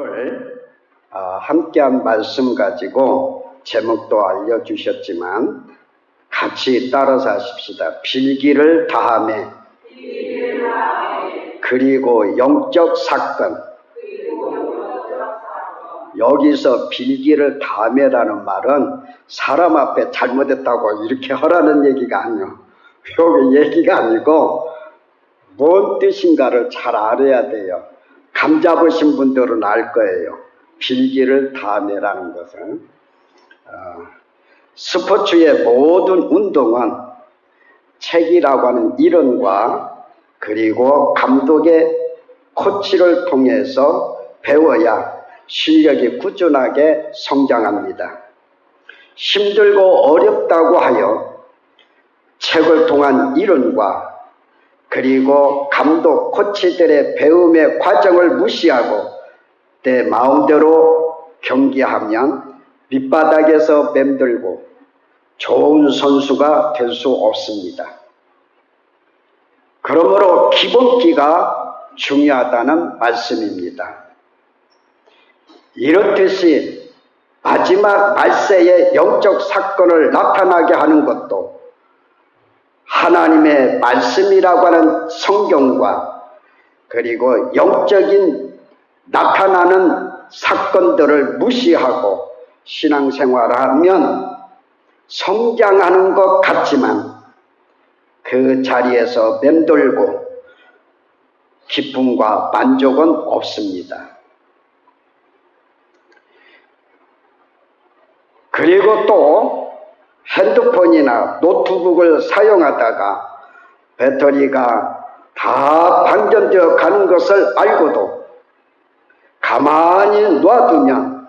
오늘 함께한 말씀 가지고 제목도 알려주셨지만 같이 따라서 하십시다. 빌기를 다하매 그리고 영적 사건. 여기서 빌기를 다하매라는 말은 사람 앞에 잘못했다고 이렇게 하라는 얘기가 아니에요. 여기 얘기가 아니고 뭔 뜻인가를 잘 알아야 돼요. 감 잡으신 분들은 알 거예요. 빌기를 다하매라는 것은 스포츠의 모든 운동은 책이라고 하는 이론과 그리고 감독의 코치를 통해서 배워야 실력이 꾸준하게 성장합니다. 힘들고 어렵다고 하여 책을 통한 이론과 그리고 감독, 코치들의 배움의 과정을 무시하고 내 마음대로 경기하면 밑바닥에서 맴돌고 좋은 선수가 될 수 없습니다. 그러므로 기본기가 중요하다는 말씀입니다. 이렇듯이 마지막 말세의 영적 사건을 나타나게 하는 것도 하나님의 말씀이라고 하는 성경과 그리고 영적인 나타나는 사건들을 무시하고 신앙생활을 하면 성장하는 것 같지만 그 자리에서 맴돌고 기쁨과 만족은 없습니다. 그리고 또 핸드폰이나 노트북을 사용하다가 배터리가 다 방전되어 가는 것을 알고도 가만히 놔두면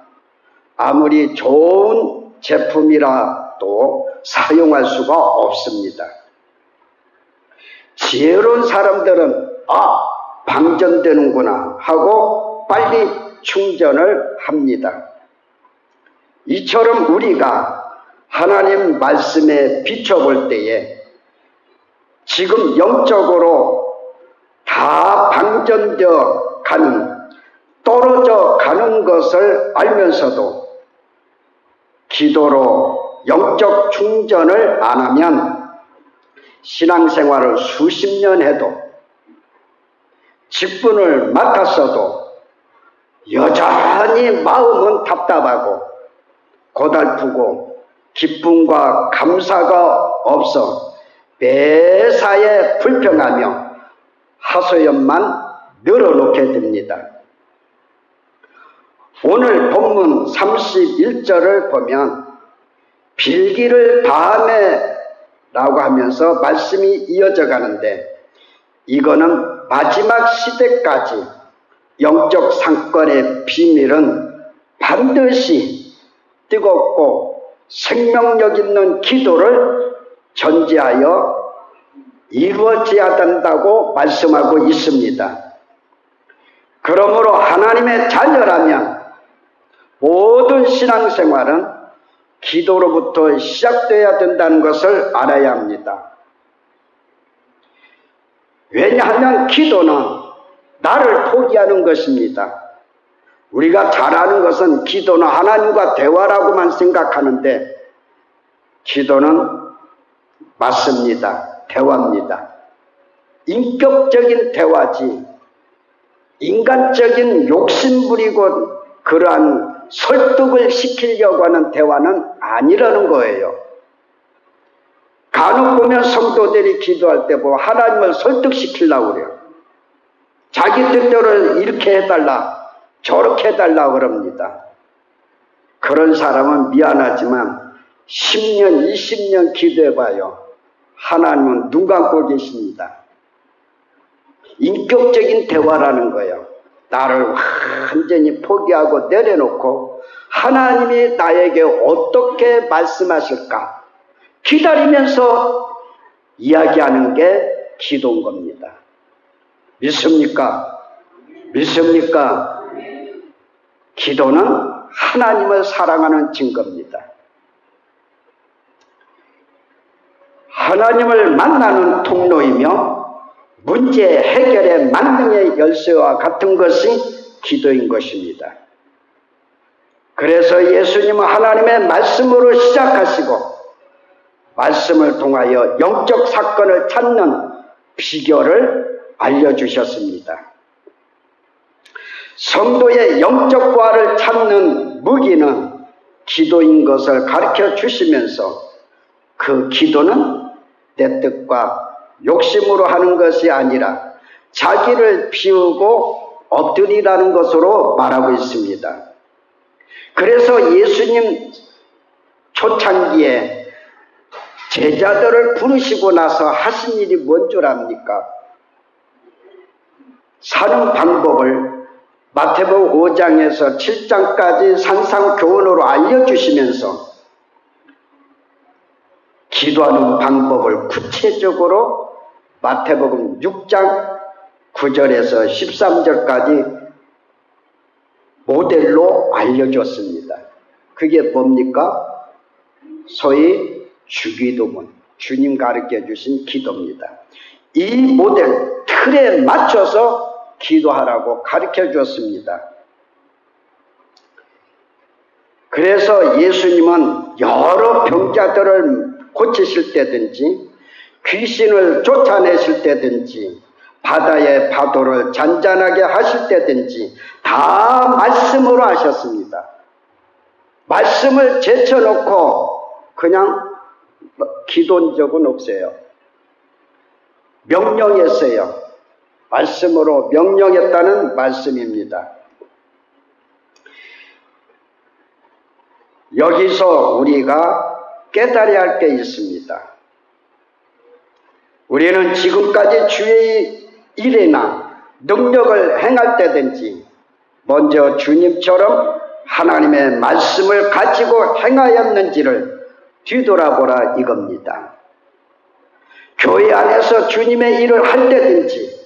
아무리 좋은 제품이라도 사용할 수가 없습니다. 지혜로운 사람들은 방전되는구나 하고 빨리 충전을 합니다. 이처럼 우리가 하나님 말씀에 비춰볼 때에 지금 영적으로 다 방전되어 가는, 떨어져 가는 것을 알면서도 기도로 영적 충전을 안 하면 신앙생활을 수십 년 해도 직분을 맡았어도 여전히 마음은 답답하고 고달프고 기쁨과 감사가 없어 매사에 불평하며 하소연만 늘어놓게 됩니다. 오늘 본문 31절을 보면 빌기를 다하매라고 하면서 말씀이 이어져 가는데 이거는 마지막 시대까지 영적 사건의 비밀은 반드시 뜨겁고 생명력 있는 기도를 전제하여 이루어져야 된다고 말씀하고 있습니다. 그러므로 하나님의 자녀라면 모든 신앙생활은 기도로부터 시작되어야 된다는 것을 알아야 합니다. 왜냐하면 기도는 나를 포기하는 것입니다. 우리가 잘 아는 것은 기도는 하나님과 대화라고만 생각하는데 기도는 맞습니다. 대화입니다. 인격적인 대화지 인간적인 욕심부리고 그러한 설득을 시키려고 하는 대화는 아니라는 거예요. 간혹 보면 성도들이 기도할 때 보면 하나님을 설득시키려고 그래요. 자기 뜻대로 이렇게 해달라 저렇게 해달라고 그럽니다. 그런 사람은 미안하지만 10년 20년 기도해봐요. 하나님은 눈 감고 계십니다. 인격적인 대화라는 거예요. 나를 완전히 포기하고 내려놓고 하나님이 나에게 어떻게 말씀하실까 기다리면서 이야기하는 게 기도인 겁니다. 믿습니까? 믿습니까? 기도는 하나님을 사랑하는 증거입니다. 하나님을 만나는 통로이며 문제 해결의 만능의 열쇠와 같은 것이 기도인 것입니다. 그래서 예수님은 하나님의 말씀으로 시작하시고 말씀을 통하여 영적 사건을 찾는 비결을 알려주셨습니다. 성도의 영적 부활을 찾는 무기는 기도인 것을 가르쳐 주시면서 그 기도는 내 뜻과 욕심으로 하는 것이 아니라 자기를 비우고 엎드리라는 것으로 말하고 있습니다. 그래서 예수님 초창기에 제자들을 부르시고 나서 하신 일이 뭔 줄 압니까? 사는 방법을 마태복음 5장에서 7장까지 산상교훈으로 알려주시면서 기도하는 방법을 구체적으로 마태복음 6장 9절에서 13절까지 모델로 알려줬습니다. 그게 뭡니까? 소위 주기도문, 주님 가르쳐 주신 기도입니다. 이 모델 틀에 맞춰서 기도하라고 가르쳐 줬습니다. 그래서 예수님은 여러 병자들을 고치실 때든지 귀신을 쫓아내실 때든지 바다의 파도를 잔잔하게 하실 때든지 다 말씀으로 하셨습니다. 말씀을 제쳐놓고 그냥 기도한 적은 없어요. 명령했어요. 말씀으로 명령했다는 말씀입니다. 여기서 우리가 깨달아야 할 게 있습니다. 우리는 지금까지 주의 일이나 능력을 행할 때든지 먼저 주님처럼 하나님의 말씀을 가지고 행하였는지를 뒤돌아보라 이겁니다. 교회 안에서 주님의 일을 할 때든지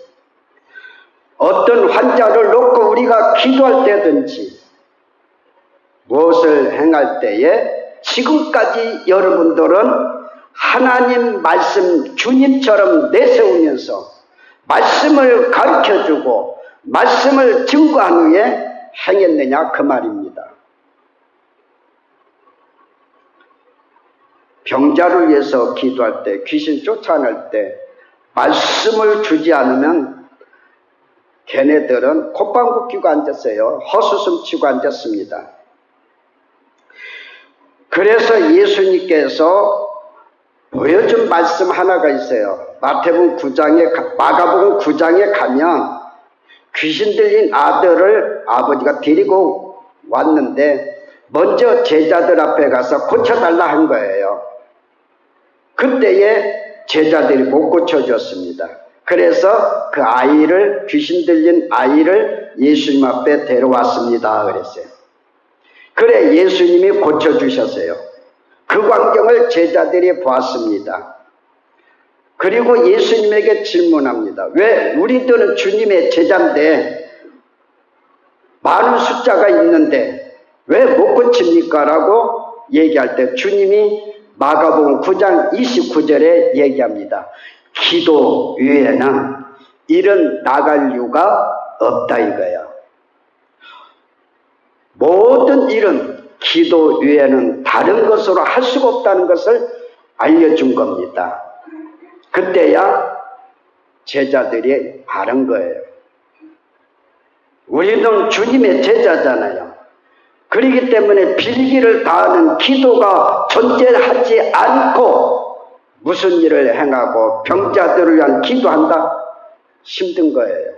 어떤 환자를 놓고 우리가 기도할 때든지 무엇을 행할 때에 지금까지 여러분들은 하나님 말씀 주님처럼 내세우면서 말씀을 가르쳐주고 말씀을 증거한 후에 행했느냐 그 말입니다. 병자를 위해서 기도할 때, 귀신 쫓아낼 때 말씀을 주지 않으면 걔네들은 콧방귀 뀌고 앉았어요. 헛웃음 치고 앉았습니다. 그래서 예수님께서 보여준 말씀 하나가 있어요. 마가복음 9장에 가면 귀신 들린 아들을 아버지가 데리고 왔는데 먼저 제자들 앞에 가서 고쳐달라 한 거예요. 그때에 제자들이 못 고쳐줬습니다. 그래서 그 아이를, 귀신 들린 아이를 예수님 앞에 데려왔습니다 그랬어요. 그래 예수님이 고쳐주셨어요. 그 광경을 제자들이 보았습니다. 그리고 예수님에게 질문합니다. 왜 우리들은 주님의 제자인데 많은 숫자가 있는데 왜 못 고칩니까? 라고 얘기할 때 주님이 마가복음 9장 29절에 얘기합니다. 기도 외에는 일은 나갈 이유가 없다 이거예요. 모든 일은 기도 외에는 다른 것으로 할 수가 없다는 것을 알려준 겁니다. 그때야 제자들이 아는 거예요. 우리는 주님의 제자잖아요. 그렇기 때문에 빌기를 다하는 기도가 존재하지 않고 무슨 일을 행하고 병자들을 위한 기도한다? 힘든 거예요.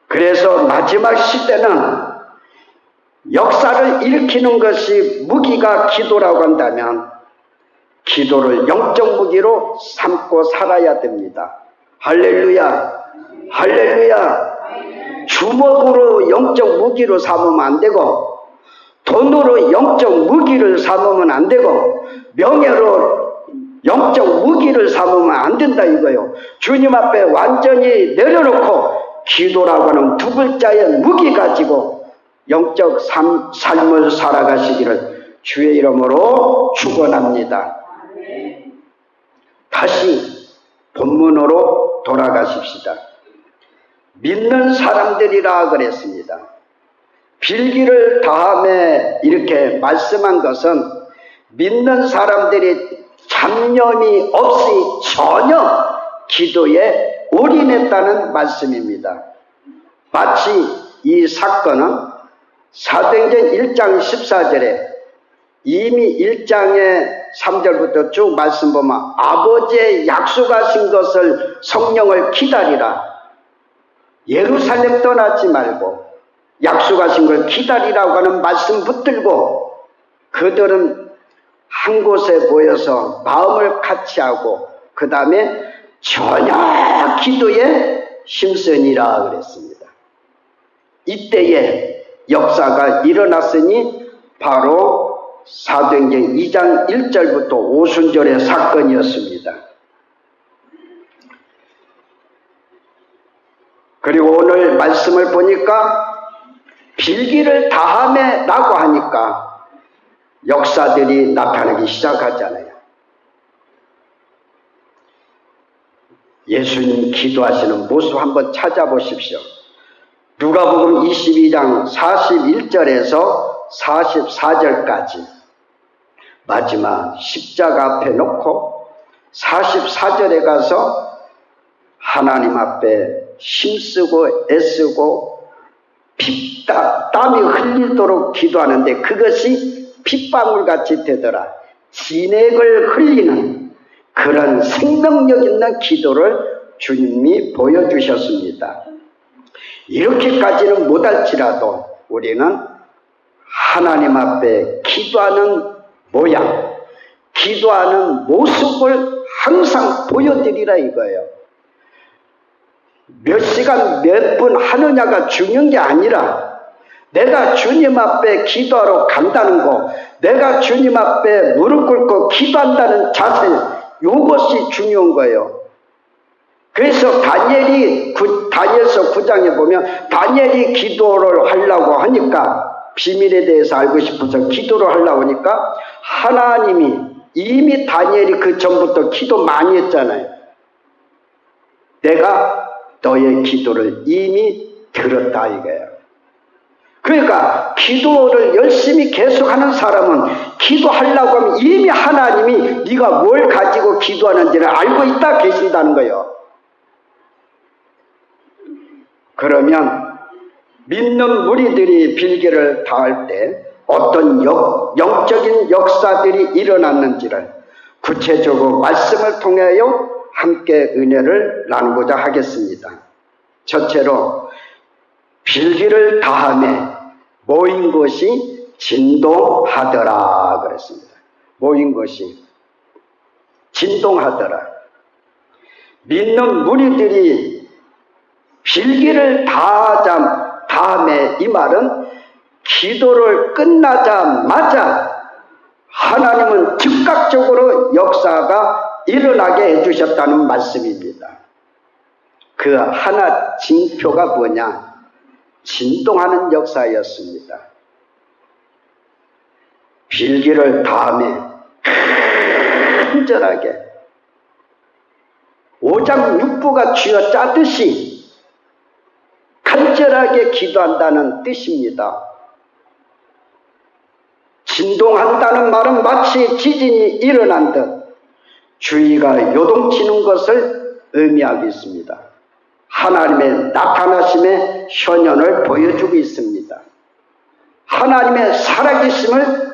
그래서 마지막 시대는 역사를 일으키는 것이 무기가 기도라고 한다면 기도를 영적 무기로 삼고 살아야 됩니다. 할렐루야, 할렐루야. 주먹으로 영적 무기로 삼으면 안 되고 돈으로 영적 무기를 삼으면 안 되고 명예로 영적 무기를 삼으면 안 된다 이거요. 주님 앞에 완전히 내려놓고 기도라고 하는 두 글자의 무기 가지고 영적 삶을 살아가시기를 주의 이름으로 축원합니다. 다시 본문으로 돌아가십시다. 믿는 사람들이라 그랬습니다. 빌기를 다함에 이렇게 말씀한 것은 믿는 사람들이 잡념이 없이 전혀 기도에 올인했다는 말씀입니다. 마치 이 사건은 사도행전 1장 14절에 이미 1장의 3절부터 쭉 말씀 보면 아버지의 약속하신 것을 성령을 기다리라. 예루살렘 떠나지 말고 약속하신 걸 기다리라고 하는 말씀 붙들고 그들은 한 곳에 모여서 마음을 같이 하고 그 다음에 전혀 기도에 힘쓰니라 그랬습니다. 이때에 역사가 일어났으니 바로 사도행전 2장 1절부터 오순절의 사건이었습니다. 그리고 오늘 말씀을 보니까 빌기를 다함에 라고 하니까 역사들이 나타나기 시작하잖아요. 예수님 기도하시는 모습 한번 찾아보십시오. 누가복음 22장 41절에서 44절까지 마지막 십자가 앞에 놓고 44절에 가서 하나님 앞에 힘쓰고 애쓰고 땀이 흘리도록 기도하는데 그것이 핏방울같이 되더라. 진액을 흘리는 그런 생명력 있는 기도를 주님이 보여주셨습니다. 이렇게까지는 못할지라도 우리는 하나님 앞에 기도하는 모양, 기도하는 모습을 항상 보여드리라 이거예요. 몇 시간 몇 분 하느냐가 중요한 게 아니라 내가 주님 앞에 기도하러 간다는 거, 내가 주님 앞에 무릎 꿇고 기도한다는 자세, 이것이 중요한 거예요. 그래서 다니엘서 9장에 보면 다니엘이 기도를 하려고 하니까 비밀에 대해서 알고 싶어서 기도를 하려고 하니까 하나님이 이미 다니엘이 그 전부터 기도 많이 했잖아요. 내가 너의 기도를 이미 들었다 이거예요. 그러니까 기도를 열심히 계속하는 사람은 기도하려고 하면 이미 하나님이 네가 뭘 가지고 기도하는지를 알고 있다 계신다는 거예요. 그러면 믿는 무리들이 빌기를 다할 때 어떤 영적인 역사들이 일어났는지를 구체적으로 말씀을 통하여 함께 은혜를 나누고자 하겠습니다. 첫째로 빌기를 다함에 모인 것이 진동하더라 그랬습니다. 모인 것이 진동하더라. 믿는 무리들이 빌기를 다함에 이 말은 기도를 끝나자마자 하나님은 즉각적으로 역사가 일어나게 해주셨다는 말씀입니다. 그 하나 징표가 뭐냐? 진동하는 역사였습니다. 빌기를 다함에 간절하게 오장육부가 쥐어 짜듯이 간절하게 기도한다는 뜻입니다. 진동한다는 말은 마치 지진이 일어난 듯 주위가 요동치는 것을 의미하겠습니다. 하나님의 나타나심의 현현을 보여주고 있습니다. 하나님의 살아계심을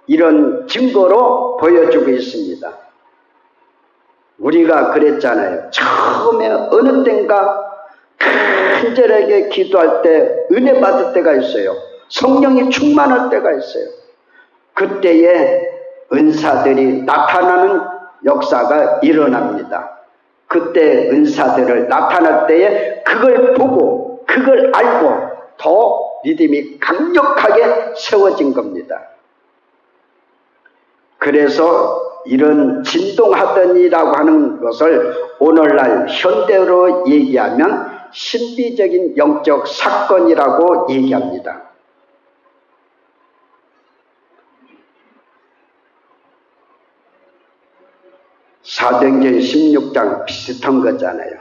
이런 증거로 보여주고 있습니다. 우리가 그랬잖아요. 처음에 어느 땐가 간절하게 기도할 때 은혜 받을 때가 있어요. 성령이 충만할 때가 있어요. 그때에 은사들이 나타나는 역사가 일어납니다. 그때 은사들을 나타날 때에 그걸 보고 그걸 알고 더 믿음이 강력하게 세워진 겁니다. 그래서 이런 진동하더니라고 하는 것을 오늘날 현대로 얘기하면 신비적인 영적 사건이라고 얘기합니다. 사도행전 16장 비슷한 거잖아요.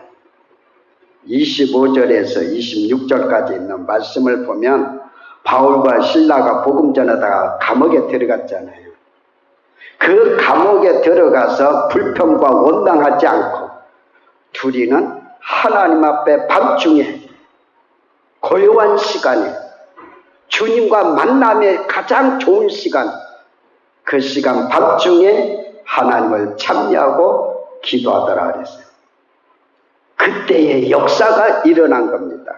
25절에서 26절까지 있는 말씀을 보면 바울과 실라가 복음 전하다가 감옥에 들어갔잖아요. 그 감옥에 들어가서 불평과 원망하지 않고 둘이는 하나님 앞에 밤중에 고요한 시간에 주님과 만남의 가장 좋은 시간, 그 시간 밤중에 하나님을 찬미하고 기도하더라 그랬어요. 그때의 역사가 일어난 겁니다.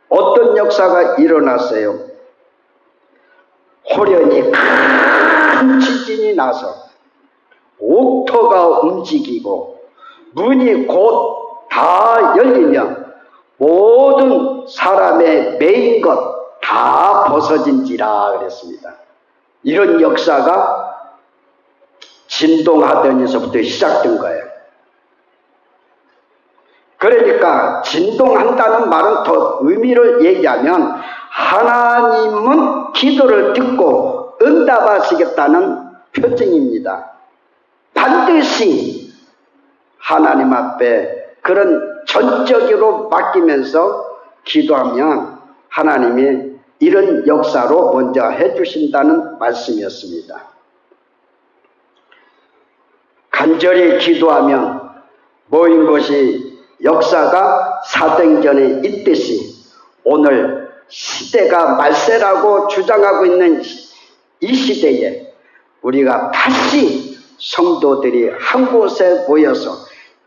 어떤 역사가 일어났어요? 호련히 큰 지진이 나서 옥토가 움직이고 문이 곧 다 열리면 모든 사람의 매인 것 다 벗어진지라 그랬습니다. 이런 역사가 진동하더니서부터 시작된 거예요. 그러니까 진동한다는 말은 더 의미를 얘기하면 하나님은 기도를 듣고 응답하시겠다는 표징입니다. 반드시 하나님 앞에 그런 전적으로 맡기면서 기도하면 하나님이 이런 역사로 먼저 해주신다는 말씀이었습니다. 간절히 기도하면 모인 것이 역사가 사도행전에 있듯이 오늘 시대가 말세라고 주장하고 있는 이 시대에 우리가 다시 성도들이 한 곳에 모여서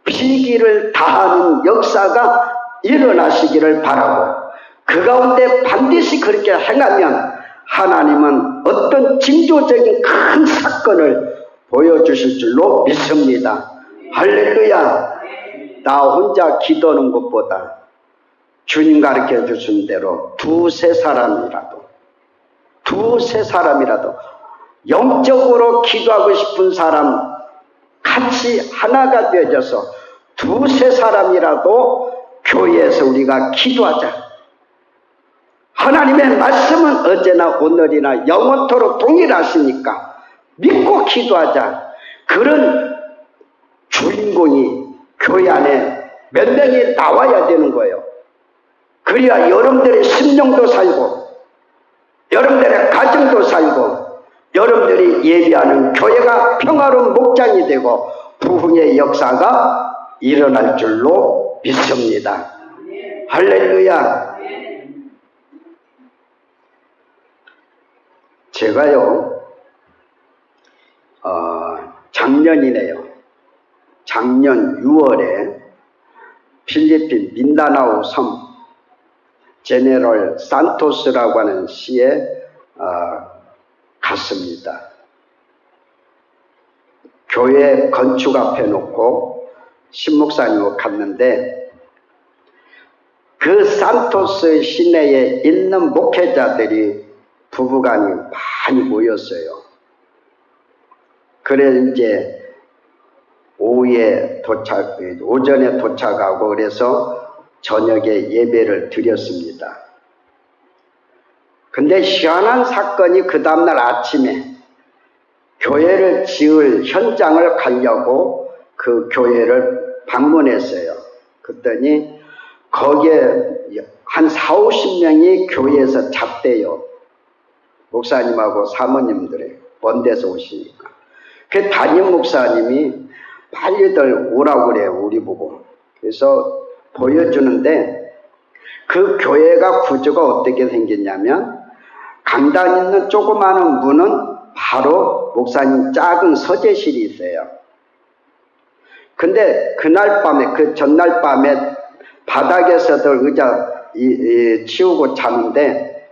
필기를 다하는 역사가 일어나시기를 바라고 그 가운데 반드시 그렇게 행하면 하나님은 어떤 징조적인 큰 사건을 보여주실 줄로 믿습니다. 할렐루야. 나 혼자 기도하는 것보다 주님 가르쳐 주신 대로 두세 사람이라도 영적으로 기도하고 싶은 사람 같이 하나가 되어져서 두세 사람이라도 교회에서 우리가 기도하자. 하나님의 말씀은 어제나 오늘이나 영원토록 동일하시니까 믿고 기도하자. 그런 주인공이 교회 안에 몇 명이 나와야 되는 거예요. 그래야 여러분들의 심령도 살고 여러분들의 가정도 살고 여러분들이 예비하는 교회가 평화로운 목장이 되고 부흥의 역사가 일어날 줄로 믿습니다. 할렐루야. 제가요 작년이네요. 작년 6월에 필리핀 민다나오 섬 제네럴 산토스라고 하는 시에 갔습니다. 교회 건축 앞에 놓고 신목사님하고 갔는데 그 산토스 시내에 있는 목회자들이 부부간이 많이 모였어요. 그래 이제 오전에 도착하고 그래서 저녁에 예배를 드렸습니다. 근데 희한한 사건이 그 다음날 아침에 교회를 지을 현장을 가려고 그 교회를 방문했어요. 그랬더니 거기에 한 40~50명이 교회에서 잤대요. 목사님하고 사모님들이 먼 데서 오시니까. 그 담임 목사님이 빨리들 오라고 그래요. 우리 보고. 그래서 보여주는데 그 교회가 구조가 어떻게 생겼냐면 강단 있는 조그마한 문은 바로 목사님 작은 서재실이 있어요. 근데 그날 밤에 그 전날 밤에 바닥에서도 의자 치우고 자는데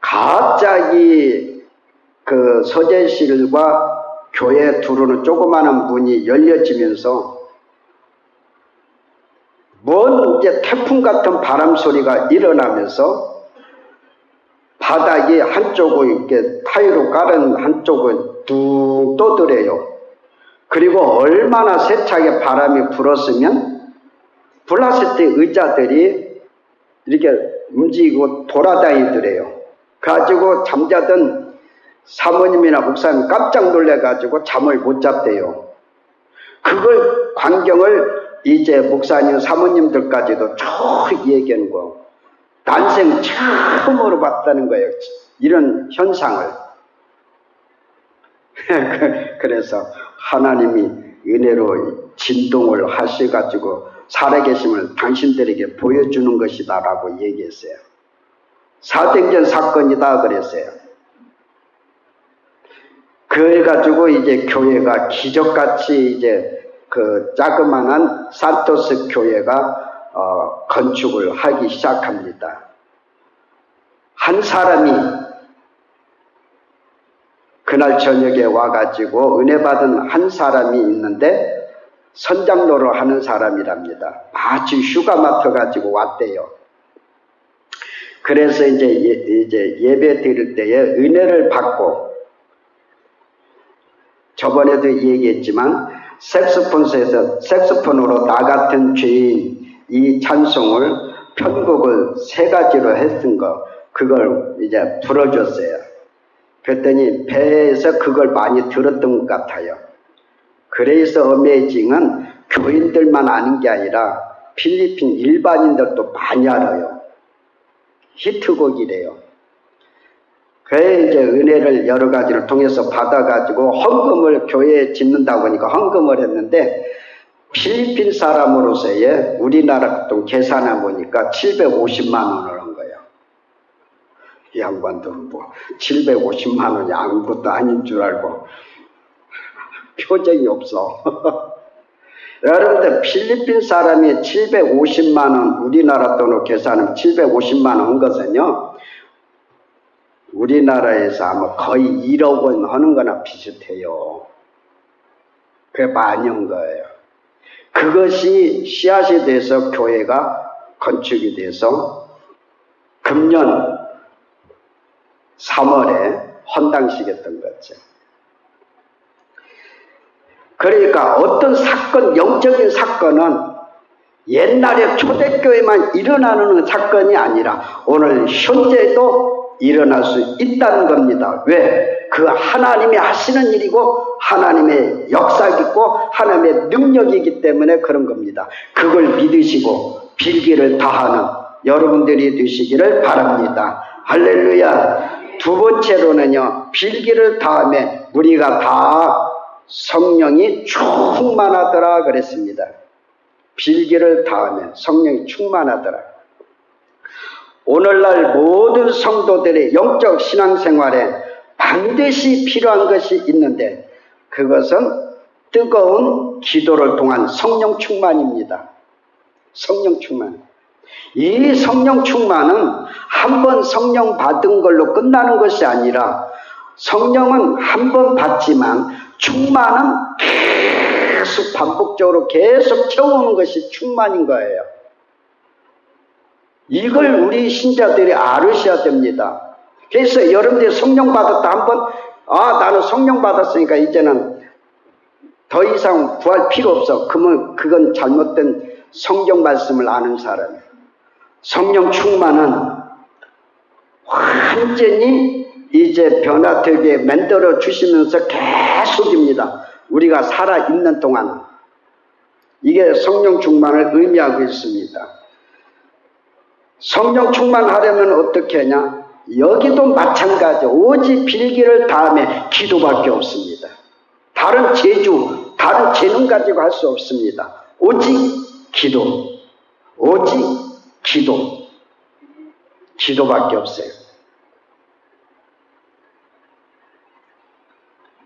갑자기 그 서재실과 교회에 들어오는 조그마한 문이 열려지면서 먼 이제 태풍 같은 바람 소리가 일어나면서 바닥이 한쪽은 이렇게 타일로 깔은 한쪽은 뚝 떠들어요. 그리고 얼마나 세차게 바람이 불었으면 플라스틱 의자들이 이렇게 움직이고 돌아다니더래요. 가지고 잠자던 사모님이나 목사님 깜짝 놀래가지고 잠을 못 잤대요. 그걸 광경을 이제 목사님 사모님들까지도 쭉 얘기하는 거. 난생 처음으로 봤다는 거예요. 이런 현상을. 그래서 하나님이 은혜로 진동을 하셔가지고 살아계심을 당신들에게 보여주는 것이다 라고 얘기했어요. 사도행전 사건이다 그랬어요. 그래가지고 이제 교회가 기적같이 이제 그 자그마한 산토스 교회가 건축을 하기 시작합니다. 한 사람이 그날 저녁에 와가지고 은혜 받은 한 사람이 있는데 선장로를 하는 사람이랍니다. 마치 휴가 맡아가지고 왔대요. 그래서 이제 예배 드릴 때에 은혜를 받고, 저번에도 얘기했지만 색소폰으로 나 같은 죄인 이 찬송을 편곡을 3가지로 했던 거, 그걸 이제 불어줬어요. 그랬더니 배에서 그걸 많이 들었던 것 같아요. 그래서 어메이징은 교인들만 아는 게 아니라 필리핀 일반인들도 많이 알아요. 히트곡이래요. 그래 이제 은혜를 여러 가지를 통해서 받아가지고 헌금을 교회에 짓는다고 하니까 헌금을 했는데, 필리핀 사람으로서의 우리나라 돈 계산해 보니까 750만 원을 한 거예요. 이 양반들은 뭐 750만 원이 아무것도 아닌 줄 알고 표정이 없어. 여러분들 필리핀 사람이 750만 원 우리나라 돈으로 계산하면 750만 원 한 것은요, 우리나라에서 아마 거의 1억 원 하는 거나 비슷해요. 그게 많이 한 거예요. 그것이 씨앗이 돼서 교회가 건축이 돼서 금년 3월에 헌당식했던 거죠. 그러니까 어떤 사건, 영적인 사건은 옛날에 초대교회만 일어나는 사건이 아니라 오늘 현재도 일어날 수 있다는 겁니다. 왜? 그 하나님이 하시는 일이고 하나님의 역사이고 하나님의 능력이기 때문에 그런 겁니다. 그걸 믿으시고 빌기를 다하는 여러분들이 되시기를 바랍니다. 할렐루야. 두 번째로는요, 빌기를 다하면 우리가 다 성령이 충만하더라 그랬습니다. 빌기를 다하면 성령이 충만하더라. 오늘날 모든 성도들의 영적 신앙생활에 반드시 필요한 것이 있는데, 그것은 뜨거운 기도를 통한 성령 충만입니다. 성령 충만. 이 성령 충만은 한번 성령 받은 걸로 끝나는 것이 아니라, 성령은 한번 받지만 충만은 계속 반복적으로 계속 채우는 것이 충만인 거예요. 이걸 우리 신자들이 알으셔야 됩니다. 그래서 여러분들이 성령 받았다 한번, 나는 성령 받았으니까 이제는 더 이상 구할 필요 없어. 그러면 그건 잘못된 성경 말씀을 아는 사람이에요. 성령 충만은 완전히 이제 변화되게 만들어 주시면서 계속입니다. 우리가 살아있는 동안. 이게 성령 충만을 의미하고 있습니다. 성령 충만하려면 어떻게 하냐? 여기도 마찬가지. 오직 빌기를 다하며 기도밖에 없습니다. 다른 재주, 다른 재능 가지고 할 수 없습니다. 오직 기도. 오직 기도. 기도밖에 없어요.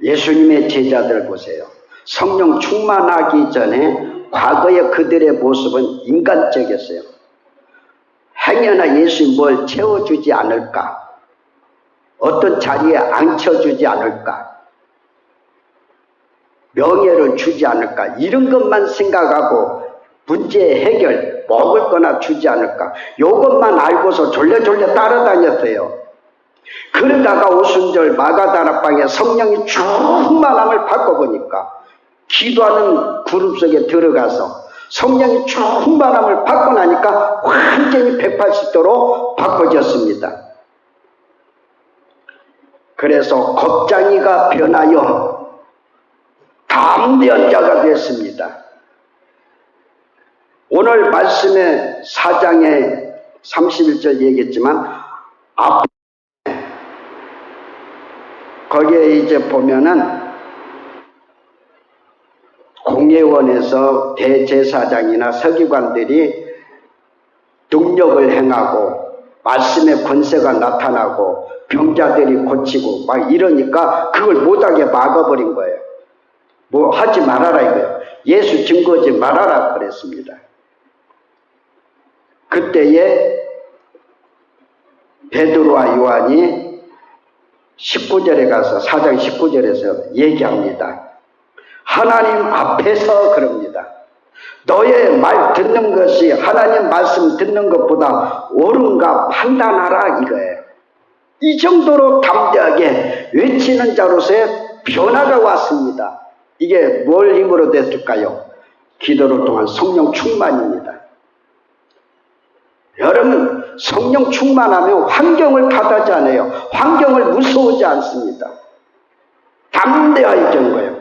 예수님의 제자들 보세요. 성령 충만하기 전에 과거의 그들의 모습은 인간적이었어요. 행여나 예수님 뭘 채워주지 않을까? 어떤 자리에 앉혀주지 않을까? 명예를 주지 않을까? 이런 것만 생각하고 문제 해결, 먹을 거나 주지 않을까? 이것만 알고서 졸려졸려 따라다녔어요. 그러다가 오순절 마가다락방에 성령이 충만함을 바꿔보니까 기도하는 그룹 속에 들어가서 성령이 충만함을 받고 나니까 완전히 180도로 바꿔졌습니다. 그래서 겁장이가 변하여 담대한 자가 됐습니다. 오늘 말씀의 4장에 31절 얘기했지만 앞 거기에 이제 보면은 공예원에서 대제사장이나 서기관들이 능력을 행하고 말씀의 권세가 나타나고 병자들이 고치고 막 이러니까 그걸 못하게 막아버린 거예요. 뭐 하지 말아라 이거예요. 예수 증거하지 말아라 그랬습니다. 그때에 베드로와 요한이 19절에 가서 4장 19절에서 얘기합니다. 하나님 앞에서 그럽니다. 너의 말 듣는 것이 하나님 말씀 듣는 것보다 옳은가 판단하라 이거예요. 이 정도로 담대하게 외치는 자로서의 변화가 왔습니다. 이게 뭘 힘으로 됐을까요? 기도를 통한 성령 충만입니다. 여러분 성령 충만하면 환경을 탓하지 않아요. 환경을 무서워하지 않습니다. 담대해지는 거예요.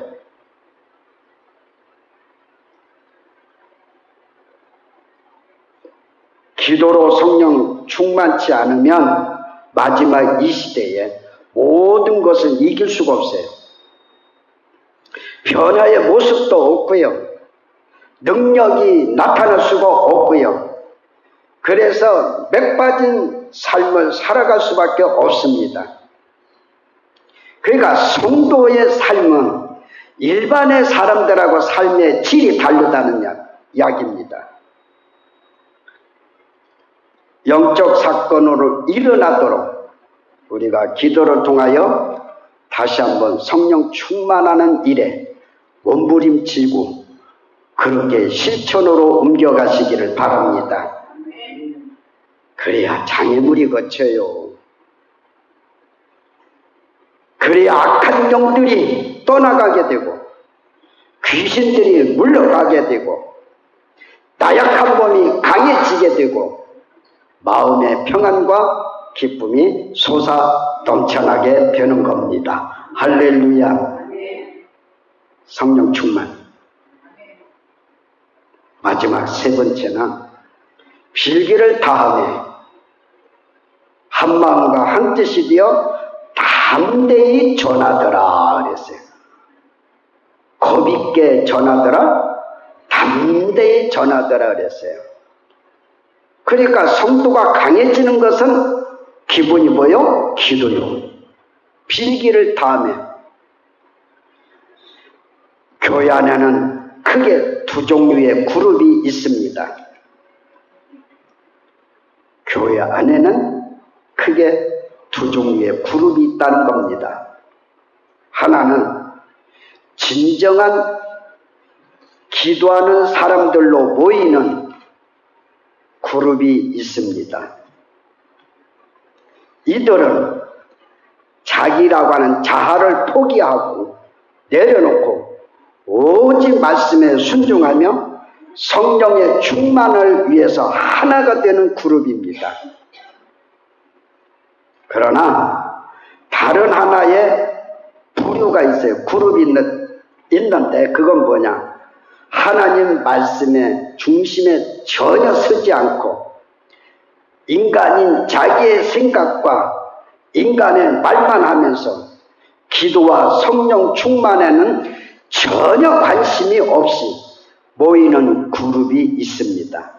기도로 성령 충만치 않으면 마지막 이 시대에 모든 것을 이길 수가 없어요. 변화의 모습도 없고요. 능력이 나타날 수가 없고요. 그래서 맥빠진 삶을 살아갈 수밖에 없습니다. 그러니까 성도의 삶은 일반의 사람들하고 삶의 질이 다르다는 이야기입니다. 영적 사건으로 일어나도록 우리가 기도를 통하여 다시 한번 성령 충만하는 일에 몸부림치고 그렇게 실천으로 옮겨가시기를 바랍니다. 그래야 장애물이 거쳐요. 그래야 악한 영들이 떠나가게 되고 귀신들이 물러가게 되고 나약한 몸이 강해지게 되고 마음의 평안과 기쁨이 솟아 넘쳐나게 되는 겁니다. 할렐루야. 성령 충만. 마지막 세 번째는 빌기를 다하며 한 마음과 한 뜻이 되어 담대히 전하더라 그랬어요. 겁있게 전하더라, 담대히 전하더라 그랬어요. 그러니까 성도가 강해지는 것은 기본이 뭐요? 기도요. 빌기를 다하며. 교회 안에는 크게 두 종류의 그룹이 있습니다. 교회 안에는 크게 두 종류의 그룹이 있다는 겁니다. 하나는 진정한 기도하는 사람들로 모이는 그룹이 있습니다. 이들은 자기라고 하는 자아를 포기하고 내려놓고 오직 말씀에 순종하며 성령의 충만을 위해서 하나가 되는 그룹입니다. 그러나 다른 하나의 부류가 있어요. 그룹이 있는데 그건 뭐냐? 하나님 말씀의 중심에 전혀 서지 않고 인간인 자기의 생각과 인간의 말만 하면서 기도와 성령 충만에는 전혀 관심이 없이 모이는 그룹이 있습니다.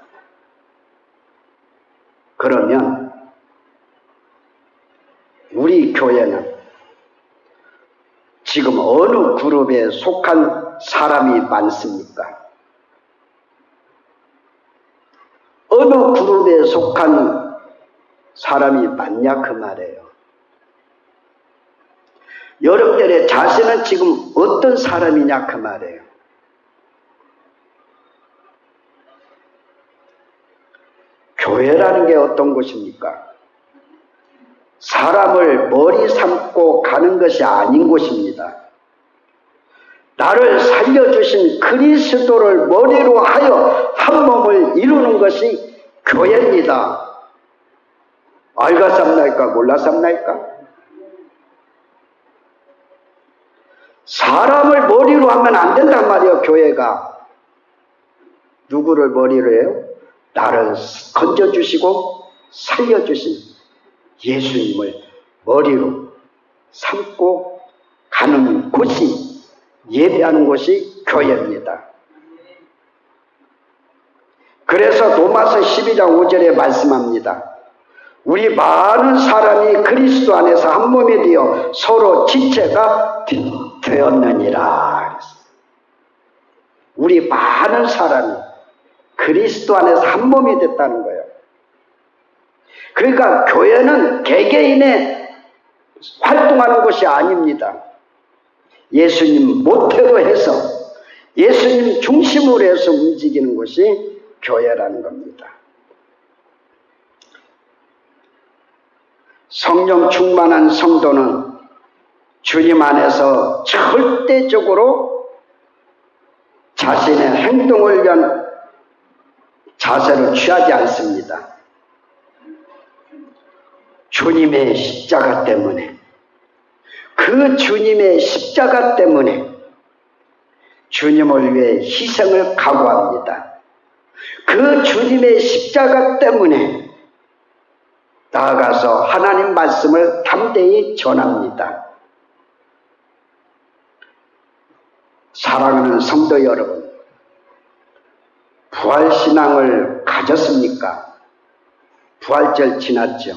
그러면 우리 교회는 지금 어느 그룹에 속한 사람이 많습니까? 어느 그룹에 속한 사람이 많냐 그 말이에요. 여러분들의 자신은 지금 어떤 사람이냐 그 말이에요. 교회라는 게 어떤 곳입니까? 사람을 머리 삼고 가는 것이 아닌 곳입니다. 나를 살려주신 그리스도를 머리로 하여 한 몸을 이루는 것이 교회입니다. 알가삼나이까 몰라삼나이까? 사람을 머리로 하면 안 된단 말이에요. 교회가 누구를 머리로 해요? 나를 건져주시고 살려주신 예수님을 머리로 삼고 가는 곳이, 예배하는 곳이 교회입니다. 그래서 로마서 12장 5절에 말씀합니다. 우리 많은 사람이 그리스도 안에서 한 몸이 되어 서로 지체가 되었느니라. 우리 많은 사람이 그리스도 안에서 한 몸이 됐다는 거예요. 그러니까 교회는 개개인의 활동하는 곳이 아닙니다. 예수님 모태로 해서 예수님 중심으로 해서 움직이는 곳이 교회라는 겁니다. 성령 충만한 성도는 주님 안에서 절대적으로 자신의 행동을 위한 자세를 취하지 않습니다. 주님의 십자가 때문에, 그 주님의 십자가 때문에 주님을 위해 희생을 각오합니다. 그 주님의 십자가 때문에 나아가서 하나님 말씀을 담대히 전합니다. 사랑하는 성도 여러분, 부활신앙을 가졌습니까? 부활절 지났죠?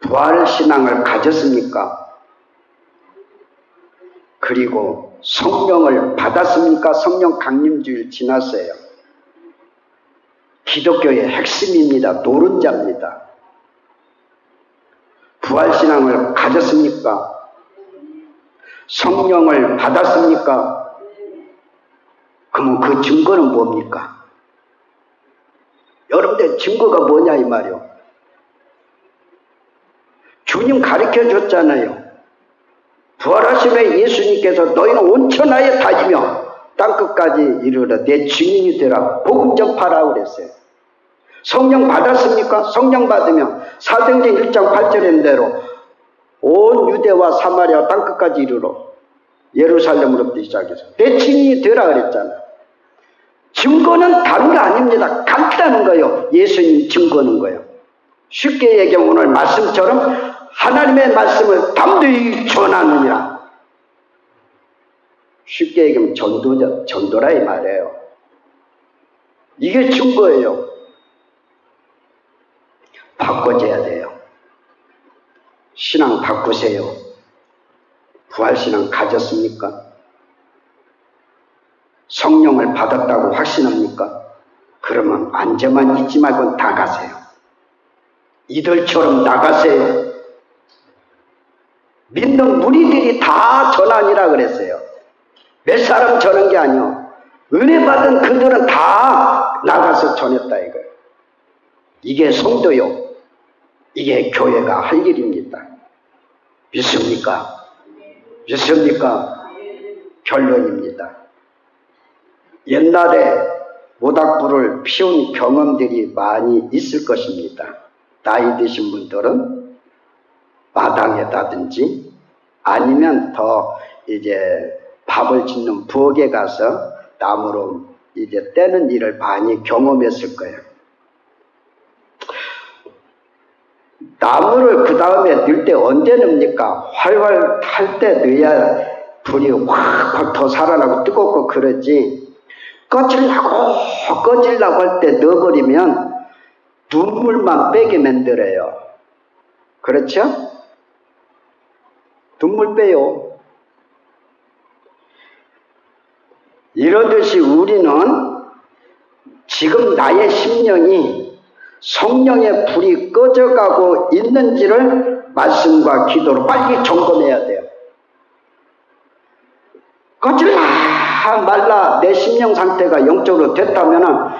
부활신앙을 가졌습니까? 그리고 성령을 받았습니까? 성령 강림주일 지났어요. 기독교의 핵심입니다. 노른자입니다. 부활신앙을 가졌습니까? 성령을 받았습니까? 그러면 그 증거는 뭡니까? 여러분들 증거가 뭐냐 이 말이요. 주님 가르쳐 줬잖아요. 부활하심에 예수님께서 너희는 온 천하에 다니며 땅끝까지 이르러 내 증인이 되라. 복음 전파라 그랬어요. 성령 받았습니까? 성령 받으면 사도행전 1장 8절인 대로 온 유대와 사마리아 땅끝까지 이르러 예루살렘으로부터 시작해서 내 증인이 되라 그랬잖아요. 증거는 다른 거 아닙니다. 간단한 거예요. 예수님 증거는 거예요. 쉽게 얘기하면 오늘 말씀처럼 하나님의 말씀을 담대히 전하느니라. 쉽게 얘기하면 전도라 이 말이에요. 이게 증거예요. 바꿔줘야 돼요. 신앙 바꾸세요. 부활신앙 가졌습니까? 성령을 받았다고 확신합니까? 그러면 안전만 잊지 말고 나가세요. 이들처럼 나가세요. 믿는 무리들이 다 전하니라 그랬어요. 몇 사람 전한 게 아니요. 은혜 받은 그들은 다 나가서 전했다 이거예요. 이게 성도요. 이게 교회가 할 일입니다. 믿습니까? 믿습니까? 결론입니다. 옛날에 모닥불을 피운 경험들이 많이 있을 것입니다. 나이 드신 분들은 마당에다든지 아니면 더 이제 밥을 짓는 부엌에 가서 나무로 이제 떼는 일을 많이 경험했을 거예요. 나무를 그 다음에 넣을 때 언제 넣습니까? 활활 탈 때 넣어야 불이 확 더 살아나고 뜨겁고 그러지. 꺼지려고 할 때 넣어버리면 눈물만 빼게 만들어요. 그렇죠? 눈물 빼요. 이러듯이 우리는 지금 나의 심령이 성령의 불이 꺼져가고 있는지를 말씀과 기도로 빨리 점검해야 돼요. 꺼질라 말라 내 심령 상태가 영적으로 됐다면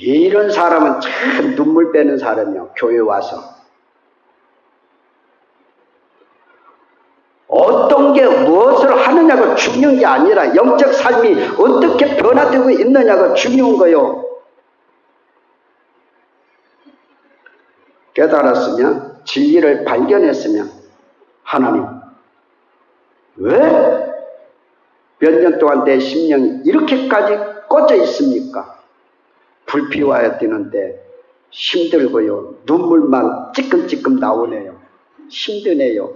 이런 사람은 참 눈물 빼는 사람이요. 교회 와서 어떤 게 무엇을 하느냐가 중요한 게 아니라 영적 삶이 어떻게 변화되고 있느냐가 중요한 거요. 깨달았으면 진리를 발견했으면 하나님 왜 몇 년 동안 내 심령이 이렇게까지 꺼져 있습니까? 불 피워야 되는데 힘들고요. 눈물만 찌끔찌끔 나오네요. 힘드네요.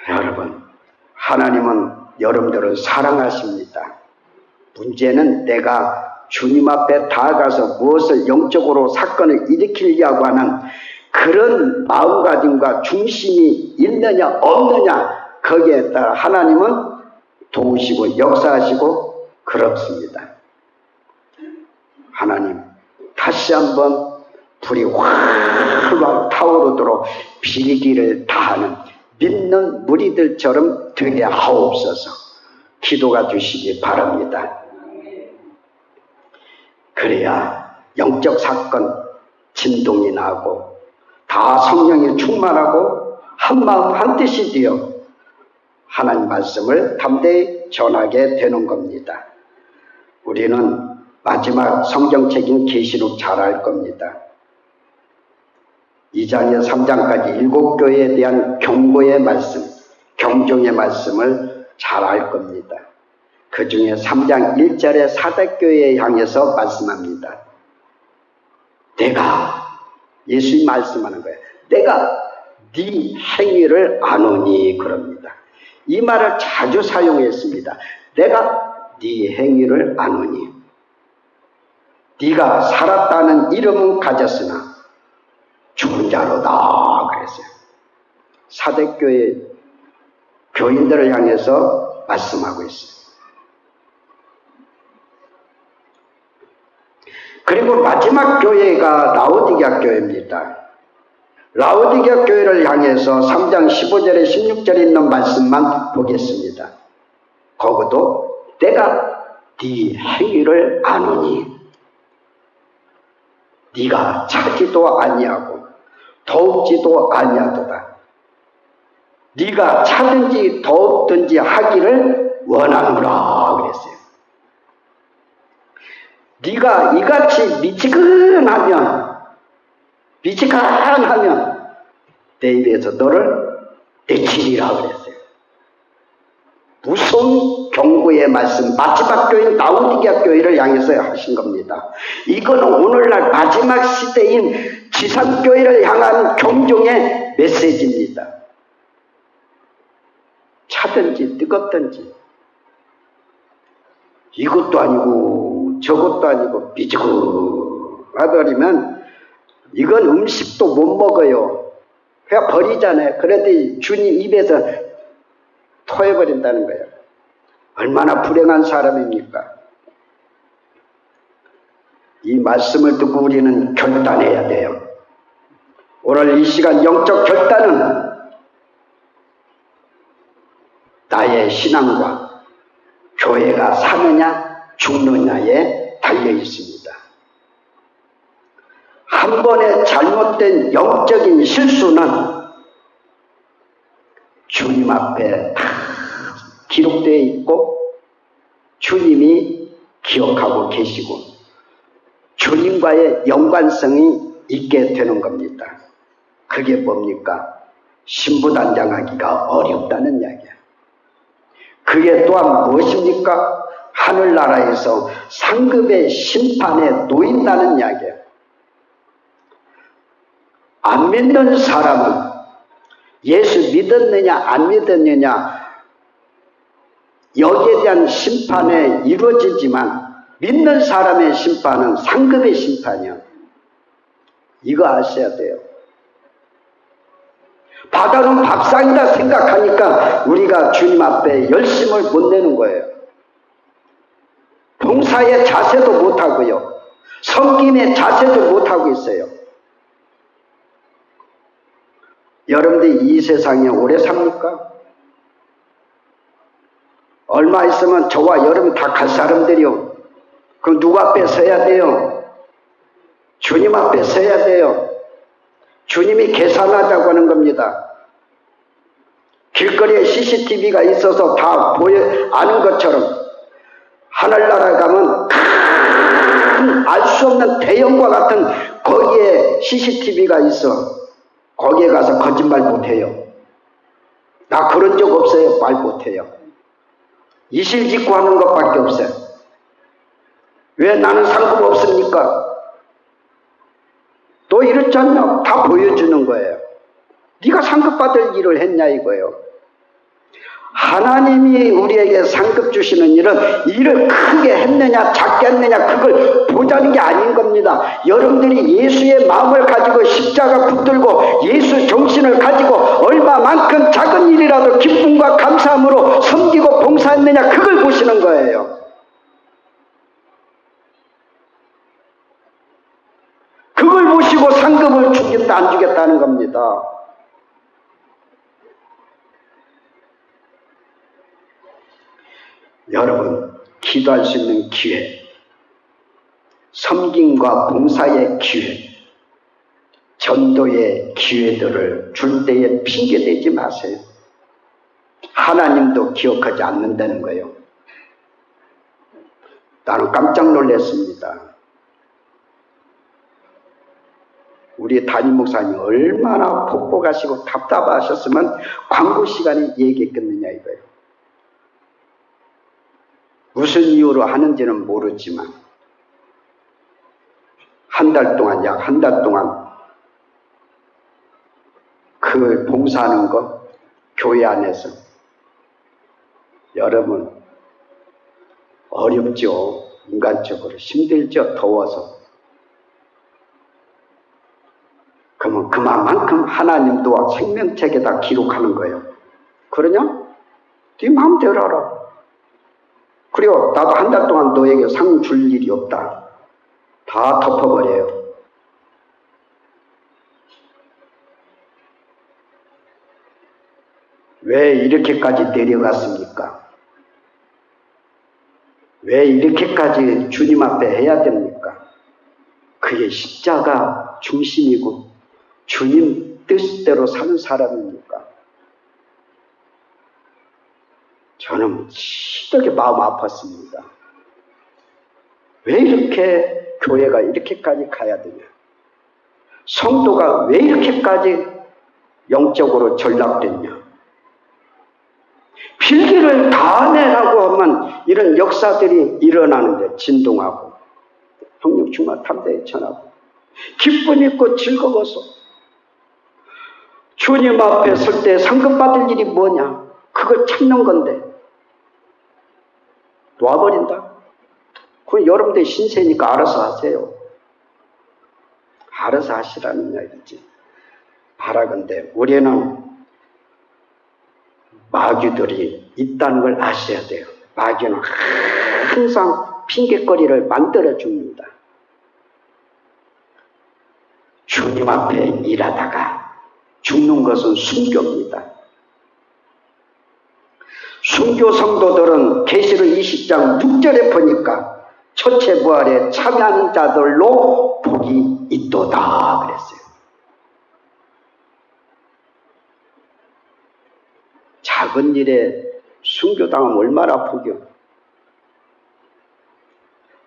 여러분, 하나님은 여러분들을 사랑하십니다. 문제는 내가 주님 앞에 다가가서 무엇을 영적으로 사건을 일으키려고 하는 그런 마음가짐과 중심이 있느냐 없느냐, 거기에 따라 하나님은 도우시고 역사하시고 그렇습니다. 하나님, 다시 한번 불이 활활 타오르도록 비리기를 다하는 믿는 무리들처럼 되게 하옵소서. 기도가 되시기 바랍니다. 그래야 영적 사건 진동이 나고 다 성령이 충만하고 한마음 한뜻이 되어 하나님 말씀을 담대히 전하게 되는 겁니다. 우리는 마지막 성경책인 계시록 잘 알 겁니다. 2장에서 3장까지 7교회에 대한 경고의 말씀, 경종의 말씀을 잘 알 겁니다. 그 중에 3장 1절에 사대교회에 향해서 말씀합니다. 내가, 예수님 말씀하는 거예요. 내가 네 행위를 아노니 그럽니다. 이 말을 자주 사용했습니다. 내가 네 행위를 아노니. 네가 살았다는 이름은 가졌으나 죽은 자로다 그랬어요. 사대교회 교인들을 향해서 말씀하고 있어요. 그리고 마지막 교회가 라오디게아 교회입니다. 라오디게아 교회를 향해서 3장 15절에 16절에 있는 말씀만 보겠습니다. 거기도 내가 네 행위를 아노니 네가 차지도 아니하고 더웁지도 아니하도다. 네가 차든지 더웁든지 하기를 원하노라 그랬어요. 네가 이같이 미지근하면 내 입에서 너를 내치리라 그랬어요. 무서운 경고의 말씀, 마지막 교인 라오디게아 교회를 향해서 하신 겁니다. 이거는 오늘날 마지막 시대인 지상교회를 향한 경종의 메시지입니다. 차든지 뜨겁든지 이것도 아니고 저것도 아니고 미지근하더라면 이건 음식도 못 먹어요. 그냥 버리잖아요. 그래도 주님 입에서 토해버린다는 거예요. 얼마나 불행한 사람입니까? 이 말씀을 듣고 우리는 결단해야 돼요. 오늘 이 시간 영적 결단은 나의 신앙과 교회가 사느냐 죽느냐에 달려 있습니다. 한 번의 잘못된 영적인 실수는 주님 앞에 다 기록되어 있고 주님이 기억하고 계시고 주님과의 연관성이 있게 되는 겁니다. 그게 뭡니까? 신부단장하기가 어렵다는 이야기야. 그게 또한 무엇입니까? 하늘나라에서 상급의 심판에 놓인다는 이야기야. 안 믿는 사람은 예수 믿었느냐 안 믿었느냐 여기에 대한 심판에 이루어지지만 믿는 사람의 심판은 상급의 심판이야. 이거 아셔야 돼요. 바다는 밥상이다 생각하니까 우리가 주님 앞에 열심을 못 내는 거예요. 봉사의 자세도 못하고요. 섬김의 자세도 못하고 있어요. 여러분들이 이 세상에 오래 삽니까? 얼마 있으면 저와 여러분 다 갈 사람들이요. 그럼 누구 앞에 서야 돼요? 주님 앞에 서야 돼요. 주님이 계산하자고 하는 겁니다. 길거리에 CCTV가 있어서 다 아는 것처럼 하늘나라 가면 큰 알 수 없는 대형과 같은 거기에 CCTV가 있어. 거기에 가서 거짓말 못해요. 나 그런 적 없어요. 말 못해요. 이실직고 하는 것밖에 없어요. 왜 나는 상급 없습니까? 너 이렇지 않냐? 다 보여주는 거예요. 네가 상급 받을 일을 했냐 이거예요. 하나님이 우리에게 상급 주시는 일을 크게 했느냐 작게 했느냐 그걸 보자는 게 아닌 겁니다. 여러분들이 예수의 마음을 가지고 십자가 붙들고 예수 정신을 가지고 얼마만큼 작은 일이라도 기쁨과 감사함으로 섬기고 봉사했느냐 그걸 보시는 거예요. 그걸 보시고 상급을 주겠다 안 주겠다는 겁니다. 여러분, 기도할 수 있는 기회, 섬김과 봉사의 기회, 전도의 기회들을 줄 때에 핑계대지 마세요. 하나님도 기억하지 않는다는 거예요. 나는 깜짝 놀랐습니다. 우리 담임 목사님이 얼마나 폭복하시고 답답하셨으면 광고 시간에 얘기했겠느냐 이거예요. 무슨 이유로 하는지는 모르지만 약 한 달 동안 그 봉사하는 거 교회 안에서 여러분 어렵죠. 인간적으로 힘들죠. 더워서. 그러면 그만큼 하나님도 생명책에다 기록하는 거예요. 그러냐? 네 마음대로 하라. 그리고 나도 한 달 동안 너에게 상 줄 일이 없다. 다 덮어버려요. 왜 이렇게까지 내려갔습니까? 왜 이렇게까지 주님 앞에 해야 됩니까? 그게 십자가 중심이고 주님 뜻대로 사는 사람입니까? 저는 시덕에 마음 아팠습니다. 왜 이렇게 교회가 이렇게까지 가야 되냐? 성도가 왜 이렇게까지 영적으로 전락됐냐? 필기를 다 내라고 하면 이런 역사들이 일어나는데 진동하고 성령 충만 탐대에 전하고 기쁨 있고 즐거워서 주님 앞에 설 때 상급 받을 일이 뭐냐? 그걸 찾는 건데 놔버린다? 그건 여러분들 신세니까 알아서 하세요. 알아서 하시라는 이야기지. 바라건대 우리는 마귀들이 있다는 걸 아셔야 돼요. 마귀는 항상 핑계거리를 만들어 줍니다. 주님 앞에 일하다가 죽는 것은 순교입니다. 순교 성도들은 계시록 20장 6절에 보니까 초체 부활에 참여하는 자들로 복이 있도다 그랬어요. 작은 일에 순교당하면 얼마나 아프겨.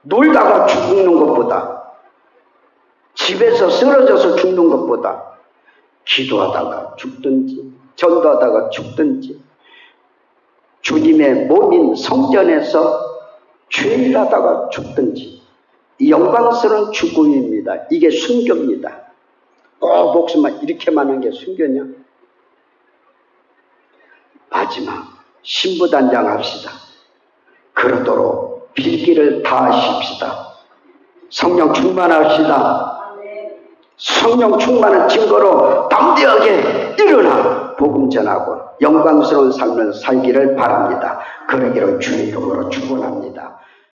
놀다가 죽는 것보다 집에서 쓰러져서 죽는 것보다 기도하다가 죽든지 전도하다가 죽든지 주님의 몸인 성전에서 죄일하다가 죽든지 이 영광스러운 죽음입니다. 이게 순교입니다. 꼭 목숨만 이렇게만 한 게 순교냐? 마지막 신부단장 합시다. 그러도록 빌기를 다하십시다. 성령 충만합시다. 성령 충만한 증거로 담대하게 일어나 복음 전하고 영광스러운 삶을 살기를 바랍니다. 그러기를 주의 이름으로 축원합니다.